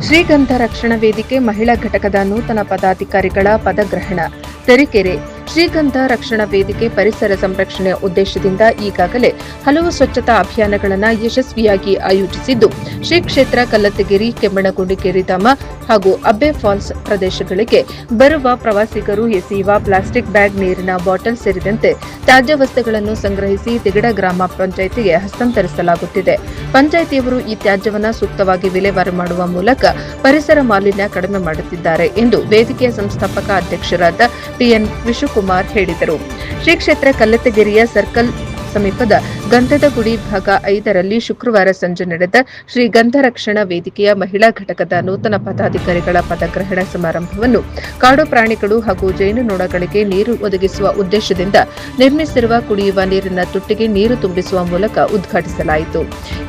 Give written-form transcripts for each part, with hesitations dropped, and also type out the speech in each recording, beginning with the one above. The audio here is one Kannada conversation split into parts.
ಶ್ರೀಗಂಧ ರಕ್ಷಣಾ ವೇದಿಕೆ ಮಹಿಳಾ ಘಟಕದ ನೂತನ ಪದಾಧಿಕಾರಿಗಳ ಪದಗ್ರಹಣ. ತರೀಕೆರೆ ಶ್ರೀಗಂಧ ರಕ್ಷಣಾ ವೇದಿಕೆ ಪರಿಸರ ಸಂರಕ್ಷಣೆಯ ಉದ್ದೇಶದಿಂದ ಈಗಾಗಲೇ ಹಲವು ಸ್ವಚ್ಛತಾ ಅಭಿಯಾನಗಳನ್ನು ಯಶಸ್ವಿಯಾಗಿ ಆಯೋಜಿಸಿದ್ದು, ಶ್ರೀ ಕ್ಷೇತ್ರ ಕಲ್ಲತ್ತಗಿರಿ, ಕೆಮ್ಮಣ್ಣಗುಂಡಿ ಕೆರೆಧಾಮ ಹಾಗೂ ಅಬ್ಬೆ ಫಾಲ್ಸ್ ಪ್ರದೇಶಗಳಿಗೆ ಬರುವ ಪ್ರವಾಸಿಗರು ಎಸೆಯುವ ಪ್ಲಾಸ್ಟಿಕ್ ಬ್ಯಾಗ್, ನೀರಿನ ಬಾಟಲ್ ಸೇರಿದಂತೆ ತ್ಯಾಜ್ಯ ವಸ್ತುಗಳನ್ನು ಸಂಗ್ರಹಿಸಿ ತಿಗಡ ಗ್ರಾಮ ಪಂಚಾಯಿತಿಗೆ ಹಸ್ತಾಂತರಿಸಲಾಗುತ್ತಿದೆ. ಪಂಚಾಯಿತಿಯವರು ಈ ತ್ಯಾಜ್ಯವನ್ನು ಸೂಕ್ತವಾಗಿ ವಿಲೇವಾರಿ ಮಾಡುವ ಮೂಲಕ ಪರಿಸರ ಮಾಲಿನ್ಯ ಕಡಿಮೆ ಮಾಡುತ್ತಿದ್ದಾರೆ ಎಂದು ವೇದಿಕೆಯ ಸಂಸ್ಥಾಪಕ ಅಧ್ಯಕ್ಷರಾದ ಟಿಎನ್ ವಿಶುಕುಮಾರ್ ಹೇಳಿದರು. ಶ್ರೀ ಕ್ಷೇತ್ರ ಕಲ್ಲತ್ತಗಿರಿಯ ಸರ್ಕಲ್ ಸಮೀಪದ ಗಂಧದ ಗುಡಿ ಭಾಗ 5ರಲ್ಲಿ ಶುಕ್ರವಾರ ಸಂಜೆ ನಡೆದ ಶ್ರೀ ಗಂಧ ರಕ್ಷಣಾ ವೇದಿಕೆಯ ಮಹಿಳಾ ಘಟಕದ ನೂತನ ಪದಾಧಿಕಾರಿಗಳ ಪದಗ್ರಹಣ ಸಮಾರಂಭವನ್ನು ಕಾಡು ಪ್ರಾಣಿಗಳು ಹಾಗೂ ಜೇನುನೊಣಗಳಿಗೆ ನೀರು ಒದಗಿಸುವ ಉದ್ದೇಶದಿಂದ ನಿರ್ಮಿಸಿರುವ ಕುಡಿಯುವ ನೀರಿನ ತೊಟ್ಟಿಗೆ ನೀರು ತುಂಬಿಸುವ ಮೂಲಕ ಉದ್ಘಾಟಿಸಲಾಯಿತು.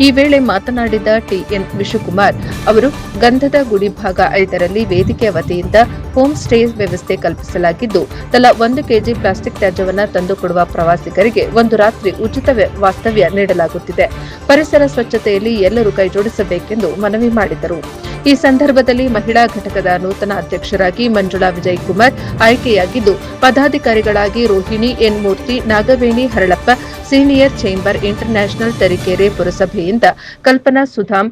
ಈ ವೇಳೆ ಮಾತನಾಡಿದ ಟಿಎನ್ ವಿಶುಕುಮಾರ್ ಅವರು, ಗಂಧದ ಗುಡಿ ಭಾಗ 5ರಲ್ಲಿ ವೇದಿಕೆಯ ವತಿಯಿಂದ ಹೋಮ್ ಸ್ಟೇ ವ್ಯವಸ್ಥೆ ಕಲ್ಪಿಸಲಾಗಿದ್ದು, ತಲಾ 1 ಕೆಜಿ ಪ್ಲಾಸ್ಟಿಕ್ ತ್ಯಾಜ್ಯವನ್ನು ತಂದುಕೊಡುವ ಪ್ರವಾಸಿಗರಿಗೆ ಒಂದು ರಾತ್ರಿ ಉಚಿತ ವಾಸ್ತವ್ಯ ನೀಡಲಾಗುತ್ತಿದೆ. ಪರಿಸರ ಸ್ವಚ್ಛತೆಯಲ್ಲಿ ಎಲ್ಲರೂ ಕೈಜೋಡಿಸಬೇಕೆಂದು ಮನವಿ ಮಾಡಿದರು. ಈ ಸಂದರ್ಭದಲ್ಲಿ ಮಹಿಳಾ ಘಟಕದ ನೂತನ ಅಧ್ಯಕ್ಷರಾಗಿ ಮಂಜುಳಾ ವಿಜಯಕುಮಾರ್ ಆಯ್ಕೆಯಾಗಿದ್ದು, ಪದಾಧಿಕಾರಿಗಳಾಗಿ Rohini N Murthy, Nagaveni Haralappa, senior chamber international Tarikere ಪುರಸಭೆಯಿಂದ ಕಲ್ಪನಾ ಸುಧಾಮ್,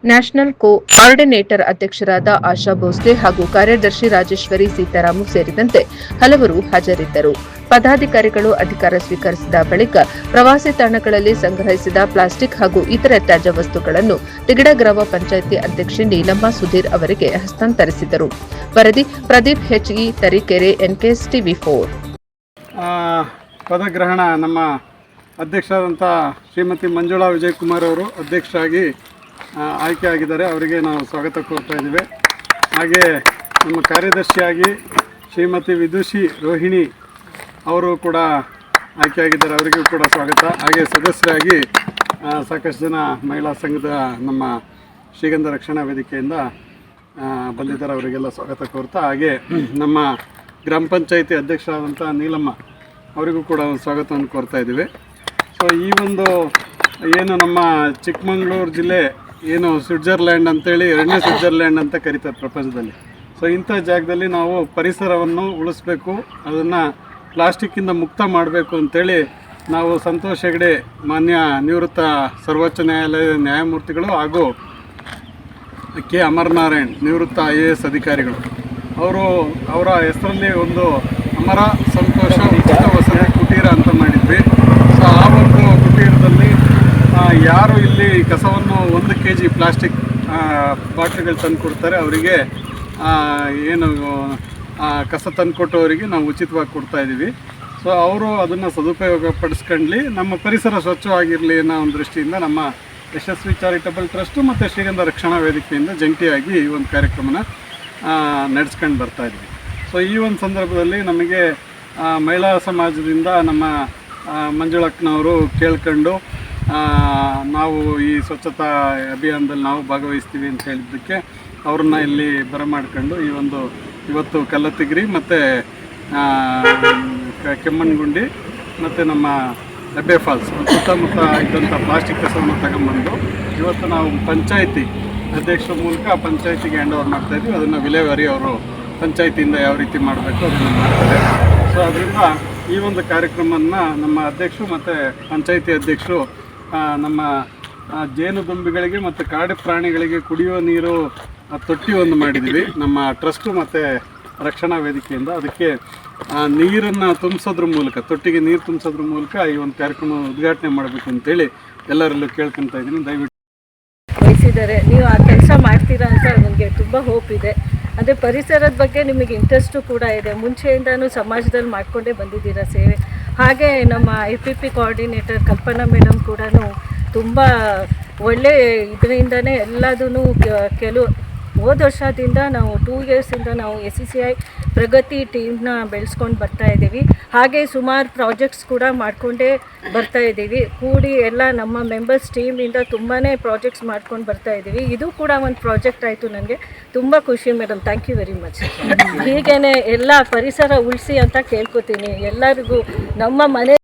ನ್ಯಾಷನಲ್ ಕೋಆರ್ಡಿನೇಟರ್ ಅಧ್ಯಕ್ಷರಾದ ಆಶಾ ಭೋಸ್ಲೆ ಹಾಗೂ ಕಾರ್ಯದರ್ಶಿ ರಾಜೇಶ್ವರಿ ಸೀತಾರಾಮು ಸೇರಿದಂತೆ ಹಲವರು ಹಾಜರಿದ್ದರು. ಪದಾಧಿಕಾರಿಗಳು ಅಧಿಕಾರ ಸ್ವೀಕರಿಸಿದ ಬಳಿಕ ಪ್ರವಾಸಿ ತಾಣಗಳಲ್ಲಿ ಸಂಗ್ರಹಿಸಿದ ಪ್ಲಾಸ್ಟಿಕ್ ಹಾಗೂ ಇತರ ತ್ಯಾಜ್ಯ ವಸ್ತುಗಳನ್ನು ತಿಗಡ ಗ್ರಾಮ ಪಂಚಾಯಿತಿ ಅಧ್ಯಕ್ಷೆ ನೀಲಮ್ಮ ಸುಧೀರ್ ಅವರಿಗೆ ಹಸ್ತಾಂತರಿಸಿದರು. ವರದಿ Pradeep HE, Tarikere, NKS TV4. ಪದಗ್ರಹಣ ನಮ್ಮ ಅಧ್ಯಕ್ಷರಾದಂಥ ಶ್ರೀಮತಿ ಮಂಜುಳಾ ವಿಜಯಕುಮಾರ್ ಅವರು ಅಧ್ಯಕ್ಷರಾಗಿ ಆಯ್ಕೆಯಾಗಿದ್ದಾರೆ. ಅವರಿಗೆ ನಾವು ಸ್ವಾಗತ ಕೋರ್ತಾ ಇದ್ದೇವೆ. ಹಾಗೆ ನಮ್ಮ ಕಾರ್ಯದರ್ಶಿಯಾಗಿ ಶ್ರೀಮತಿ ವಿದುಷಿ ರೋಹಿಣಿ ಅವರು ಕೂಡ ಆಯ್ಕೆಯಾಗಿದ್ದಾರೆ. ಅವರಿಗೂ ಕೂಡ ಸ್ವಾಗತ. ಹಾಗೆ ಸದಸ್ಯರಾಗಿ ಸಾಕಷ್ಟು ಜನ ಮಹಿಳಾ ಸಂಘದ ನಮ್ಮ ಶ್ರೀಗಂಧ ರಕ್ಷಣಾ ವೇದಿಕೆಯಿಂದ ಬಂದಿದ್ದಾರೆ. ಅವರಿಗೆಲ್ಲ ಸ್ವಾಗತ ಕೋರ್ತಾ, ಹಾಗೆ ನಮ್ಮ ಗ್ರಾಮ ಪಂಚಾಯಿತಿ ಅಧ್ಯಕ್ಷರಾದಂಥ ನೀಲಮ್ಮ ಅವರಿಗೂ ಕೂಡ ಒಂದು ಸ್ವಾಗತವನ್ನು ಕೋರ್ತಾ ಇದ್ದೀವಿ. ಸೊ ಈ ಒಂದು ಏನು ನಮ್ಮ ಚಿಕ್ಕಮಗಳೂರು ಜಿಲ್ಲೆ ಏನು ಸ್ವಿಟ್ಜರ್ಲ್ಯಾಂಡ್ ಅಂತೇಳಿ 2ನೇ ಸ್ವಿಟ್ಜರ್ಲ್ಯಾಂಡ್ ಅಂತ ಕರೀತಾರೆ ಪ್ರಪಂಚದಲ್ಲಿ. ಸೊ ಇಂಥ ಜಾಗದಲ್ಲಿ ನಾವು ಪರಿಸರವನ್ನು ಉಳಿಸ್ಬೇಕು, ಅದನ್ನು ಪ್ಲಾಸ್ಟಿಕ್ಕಿಂದ ಮುಕ್ತ ಮಾಡಬೇಕು ಅಂತೇಳಿ ನಾವು ಸಂತೋಷ್ ಹೆಗ್ಡೆ, ಮಾನ್ಯ ನಿವೃತ್ತ ಸರ್ವೋಚ್ಚ ನ್ಯಾಯಾಲಯದ ನ್ಯಾಯಮೂರ್ತಿಗಳು ಹಾಗೂ ಕೆ ಅಮರನಾರಾಯಣ್, ನಿವೃತ್ತ IAS ಅಧಿಕಾರಿಗಳು, ಅವರ ಹೆಸರಲ್ಲಿ ಒಂದು ಅಮರ ಸಂತೋಷ ಉಚಿತ ವಸತಿ ಕುಟೀರ ಅಂತ ಮಾಡಿದ್ವಿ. ಸೊ ಆ ಒಂದು ಕುಟೀರದಲ್ಲಿ ಯಾರು ಇಲ್ಲಿ ಕಸವನ್ನು 1 kg ಪ್ಲಾಸ್ಟಿಕ್ ಬಾಟ್ಲಿಗಳು ತಂದು ಕೊಡ್ತಾರೆ, ಅವರಿಗೆ ಏನು ಕಸ ತಂದುಕೊಟ್ಟವರಿಗೆ ನಾವು ಉಚಿತವಾಗಿ ಕೊಡ್ತಾ ಇದ್ದೀವಿ. ಸೊ ಅವರು ಅದನ್ನು ಸದುಪಯೋಗ ಪಡಿಸ್ಕೊಂಡ್ಲಿ, ನಮ್ಮ ಪರಿಸರ ಸ್ವಚ್ಛವಾಗಿರಲಿ ಅನ್ನೋ ಒಂದು ದೃಷ್ಟಿಯಿಂದ ನಮ್ಮ ಯಶಸ್ವಿ ಚಾರಿಟಬಲ್ ಟ್ರಸ್ಟು ಮತ್ತು ಶ್ರೀಗಂಧ ರಕ್ಷಣಾ ವೇದಿಕೆಯಿಂದ ಜಂಟಿಯಾಗಿ ಈ ಒಂದು ಕಾರ್ಯಕ್ರಮನ ನಡೆಸ್ಕೊಂಡು ಬರ್ತಾಯಿದ್ವಿ. ಸೊ ಈ ಒಂದು ಸಂದರ್ಭದಲ್ಲಿ ನಮಗೆ ಮಹಿಳಾ ಸಮಾಜದಿಂದ ನಮ್ಮ ಮಂಜುಳಕ್ಕನವರು ಕೇಳ್ಕೊಂಡು ನಾವು ಈ ಸ್ವಚ್ಛತಾ ಅಭಿಯಾನದಲ್ಲಿ ನಾವು ಭಾಗವಹಿಸ್ತೀವಿ ಅಂತ ಹೇಳಿದ್ದಕ್ಕೆ ಅವ್ರನ್ನ ಇಲ್ಲಿ ಬರಮಾಡ್ಕೊಂಡು ಇವತ್ತು ಕಲ್ಲತ್ತಗಿರಿ ಮತ್ತು ಕೆಮ್ಮಣ್ಣಗುಂಡಿ ಮತ್ತು ನಮ್ಮ ಅಬ್ಬೆ ಫಾಲ್ಸ್ ಸುತ್ತಮುತ್ತ ಇದ್ದಂಥ ಪ್ಲಾಸ್ಟಿಕ್ ಕಸವನ್ನು ತಗೊಂಬಂದು ಇವತ್ತು ನಾವು ಪಂಚಾಯಿತಿ ಅಧ್ಯಕ್ಷರ ಮೂಲಕ ಪಂಚಾಯಿತಿಗೆ ಹ್ಯಾಂಡ್ ಓವರ್ ಮಾಡ್ತಾಯಿದ್ವಿ. ಅದನ್ನು ವಿಲೇವಾರಿ ಅವರು ಪಂಚಾಯಿತಿಯಿಂದ ಯಾವ ರೀತಿ ಮಾಡಬೇಕು ಅದನ್ನು ಮಾಡ್ತಾರೆ. ಸೊ ಅದರಿಂದ ಈ ಒಂದು ಕಾರ್ಯಕ್ರಮವನ್ನು ನಮ್ಮ ಅಧ್ಯಕ್ಷರು ಮತ್ತು ಪಂಚಾಯಿತಿ ಅಧ್ಯಕ್ಷರು ನಮ್ಮ ಜೇನುದುಂಬಿಗಳಿಗೆ ಮತ್ತು ಕಾಡು ಪ್ರಾಣಿಗಳಿಗೆ ಕುಡಿಯುವ ನೀರು ತೊಟ್ಟಿ ಒಂದು ಮಾಡಿದ್ದೀವಿ ನಮ್ಮ ಟ್ರಸ್ಟು ಮತ್ತು ರಕ್ಷಣಾ ವೇದಿಕೆಯಿಂದ. ಅದಕ್ಕೆ ನೀರನ್ನು ತುಂಬಿಸೋದ್ರ ಮೂಲಕ, ತೊಟ್ಟಿಗೆ ನೀರು ತುಂಬಿಸೋದ್ರ ಮೂಲಕ ಈ ಒಂದು ಕಾರ್ಯಕ್ರಮ ಉದ್ಘಾಟನೆ ಮಾಡಬೇಕು ಅಂತೇಳಿ ಎಲ್ಲರಲ್ಲೂ ಕೇಳ್ಕೊತಾ ಇದ್ದೀನಿ. ದಯವಿಟ್ಟು ವಹಿಸಿದ್ದಾರೆ. ನೀವು ಆ ಕೆಲಸ ಮಾಡ್ತೀರಾ ಅಂತ ನನಗೆ ತುಂಬ ಹೋಪ್ ಇದೆ. ಅದೇ ಪರಿಸರದ ಬಗ್ಗೆ ನಿಮಗೆ ಇಂಟ್ರೆಸ್ಟು ಕೂಡ ಇದೆ. ಮುಂಚೆಯಿಂದನೂ ಸಮಾಜದಲ್ಲಿ ಮಾಡ್ಕೊಂಡೇ ಬಂದಿದ್ದೀರಾ ಸೇವೆ. ಹಾಗೆ ನಮ್ಮ IPP ಕೋಆರ್ಡಿನೇಟರ್ ಕಲ್ಪನಾ ಮೇಡಮ್ ಕೂಡ ತುಂಬ ಒಳ್ಳೆ ಇದರಿಂದನೇ ಎಲ್ಲದೂ ಹೋದ ವರ್ಷದಿಂದ ನಾವು 2 yearsಯಿಂದ ನಾವು SCCI ಪ್ರಗತಿ ಟೀಮ್ನ ಬೆಳೆಸ್ಕೊಂಡು ಬರ್ತಾಯಿದ್ದೀವಿ. ಹಾಗೆ ಸುಮಾರು ಪ್ರಾಜೆಕ್ಟ್ಸ್ ಕೂಡ ಮಾಡಿಕೊಂಡೇ ಬರ್ತಾಯಿದ್ದೀವಿ. ಕೂಡಿ ಎಲ್ಲ ನಮ್ಮ ಮೆಂಬರ್ಸ್ ಟೀಮಿಂದ ತುಂಬಾ ಪ್ರಾಜೆಕ್ಟ್ಸ್ ಮಾಡ್ಕೊಂಡು ಬರ್ತಾಯಿದ್ದೀವಿ. ಇದು ಕೂಡ ಒಂದು ಪ್ರಾಜೆಕ್ಟ್ ಆಯಿತು. ನನಗೆ ತುಂಬ ಖುಷಿ madam. Thank you very much. ಹೀಗೇ ಎಲ್ಲ ಪರಿಸರ ಉಳಿಸಿ ಅಂತ ಕೇಳ್ಕೊತೀನಿ ಎಲ್ಲರಿಗೂ. ನಮ್ಮ ಮನೆ